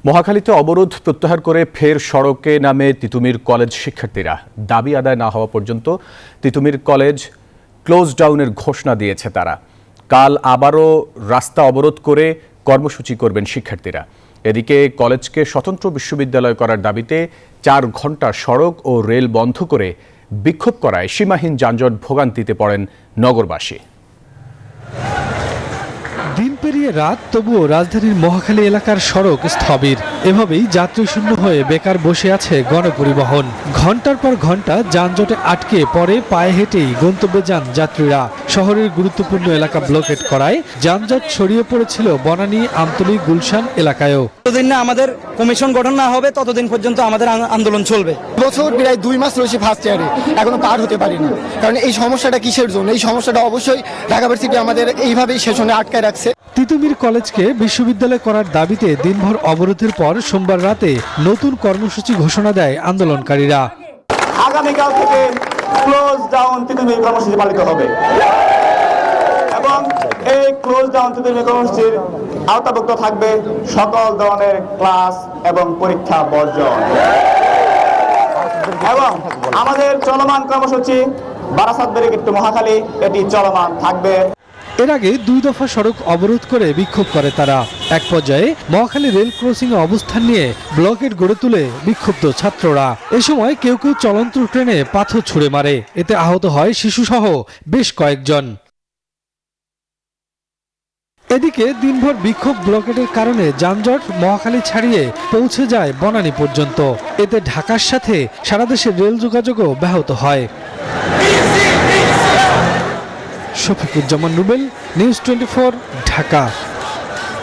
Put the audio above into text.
মহাখালীতে অবরোধ প্রত্যাহার করে ফের সড়কে নামে তিতুমির কলেজ শিক্ষার্থীরা। দাবি আদায় না হওয়া পর্যন্ত তিতুমির কলেজ ক্লোজ ডাউনের ঘোষণা দিয়েছে তারা। কাল আবারও রাস্তা অবরোধ করে কর্মসূচি করবেন শিক্ষার্থীরা। এদিকে কলেজকে স্বতন্ত্র বিশ্ববিদ্যালয় করার দাবিতে 4 ঘন্টা সড়ক ও রেল বন্ধ করে বিক্ষোভ করায় সীমাহীন যানজট ভোগান্তিতে পড়েন নগরবাসী। দিন পেরিয়ে রাত, তবুও রাজধানীর মহাখালী এলাকার সড়ক স্থবির। এভাবেই যাত্রী শূন্য হয়ে বেকার বসে আছে গণপরিবহন। ঘন্টার পর ঘন্টা যানজটে আটকে পরে পায়ে হেঁটেই গন্তব্যে যান যাত্রীরা। শহরের গুরুত্বপূর্ণ এলাকা ব্লকেট করায় যানজট ছড়িয়ে পড়েছিল বনানী, আমতলী, গুলশান এলাকায়ও। যতদিন না আমাদের কমিশন গঠন না হবে ততদিন পর্যন্ত আমাদের আন্দোলন চলবে। বছর প্রায় 2 মাস রয়েছে ফার্স্ট ইয়ারে, এখনো পার হতে পারিনি। কারণ এই সমস্যাটা কিসের জন্য? এই সমস্যাটা অবশ্যই ঢাকা ভার্সিটি আমাদের এইভাবেই সেশনে আটকায় রাখছে। তিতুমির কলেজকে বিশ্ববিদ্যালয় করার দাবিতে দিনভর অবরোধের পর সোমবার রাতে নতুন কর্মসূচি ঘোষণা দেয় আন্দোলনকারীরা। আগামীকাল থেকে ক্লোজ ডাউন তিতুমির কর্মসূচি পালিত হবে এবং এই ক্লোজ ডাউন তিতুমির কর্মসূচির আওতাভুক্ত থাকবে সকল ধরনের ক্লাস এবং পরীক্ষা বর্জন। এবং আমাদের চলমান কর্মসূচি বারাসাত ব্যারিকেড টু মহাখালী এটি চলমান থাকবে। এর আগে 2 দফা সড়ক অবরোধ করে বিক্ষোভ করে তারা। এক পর্যায়ে মহাখালী রেল ক্রসিং এ অবস্থান নিয়ে ব্লকেট গড়ে তুলে বিক্ষুব্ধ ছাত্ররা। এ সময় কেউ কেউ চলন্ত ট্রেনে পাথর ছুঁড়ে মারে। এতে আহত হয় শিশুসহ বেশ কয়েকজন। এদিকে দিনভর বিক্ষোভ ব্লকেটের কারণে যানজট মহাখালী ছাড়িয়ে পৌঁছে যায় বনানী পর্যন্ত। এতে ঢাকার সাথে সারা দেশের রেল যোগাযোগও ব্যাহত হয়। শফিকুজ্জামান রুবেল, নিউজ 24, ঢাকা।